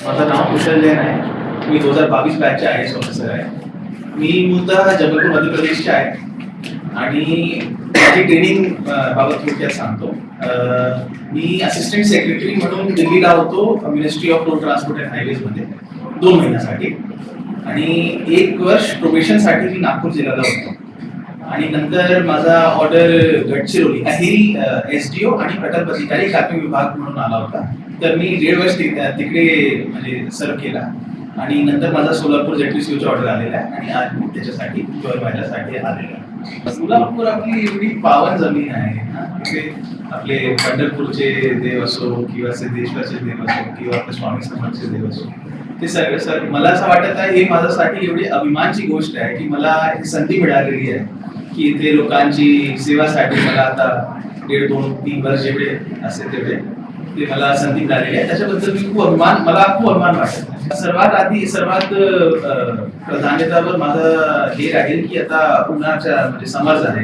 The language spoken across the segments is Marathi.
माझं नाव कुशल जैन आहे. मी 2022 बॅचचे IAS ऑफिसर आहे. मी मूलतः जबलपूर मध्य प्रदेशचे आहे आणि माझी ट्रेनिंग बाबत थोडक्यात सांगतो. मी असिस्टंट सेक्रेटरी म्हणून दिल्लीला होतो ministry of road transport and हायवेजमध्ये 2 महिन्यासाठी आणि 1 वर्ष प्रोबेशनसाठी मी नागपूर जिल्ह्याला होतो आणि नंतर माझा ऑर्डर गडचिरोली अहेरी SDO आणि प्रकल्प अधिकारी खाते विभाग म्हणून आला होता. तर मी 1.5 वर्ष तिकडे म्हणजे सर्व केला आणि नंतर माझा सोलापूर ZTCOचा ऑर्डर आलेला आहे आणि आज मी त्याच्यासाठी जॉईन व्हायच्यासाठी आलेलो आहे. सोलापूर आपली एवढी पावन जमीन आहे ना, तिथे आपले पंढरपूरचे देव असो किंवा सिद्धेश्वरचे देव असो किंवा आपले स्वामी समर्थचे देव असो, ते सगळं मला असं वाटत आहे हे माझ्यासाठी एवढी अभिमानची गोष्ट आहे की मला ही संधी मिळालेली आहे की इथे लोकांची सेवासाठी मला आता 1.5, 2, 3 वर्ष जेवढे असेल तेवढे ते मला संधी मिळालेली आहे. त्याच्याबद्दल मी मला खूप अभिमान वाटत. सर्वात प्राधान्यतावर माझं हे राहील की आता उन्हाच्या म्हणजे समर झाले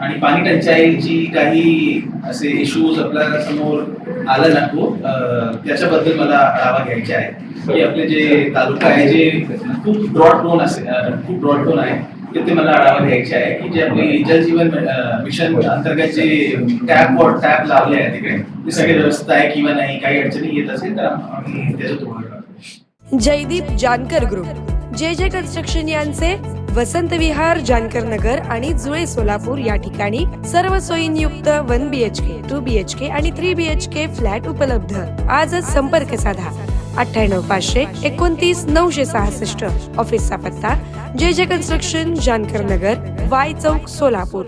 आणि पाणी टंचाईची काही असे इश्यूज आपल्या समोर आलं नको, त्याच्याबद्दल मला आढावा घ्यायचा आहे की आपले जे तालुका आहे जे खूप ब्रॉड टोन आहे ते मला आढावा घ्यायचे आहे की जे आपले जलजीवन मिशन अंतर्गत जे टॅप लावले आहे तिकडे ते सगळे व्यवस्था आहे किंवा नाही, काही अडचणी येत असेल तर आम्ही त्याच्यात. Jaydeep Jankar group, JJ construction यांचे वसंत विहार, जानकर नगर आणि जुळे सोलापूर या ठिकाणी सर्व सोयींयुक्त 1 BHK, 2 BHK आणि 3 BHK फ्लॅट उपलब्ध. आजच संपर्क साधा 98 500 29 966. ऑफिसचा पत्ता JJ कन्स्ट्रक्शन, जानकर नगर, Y चौक, सोलापूर.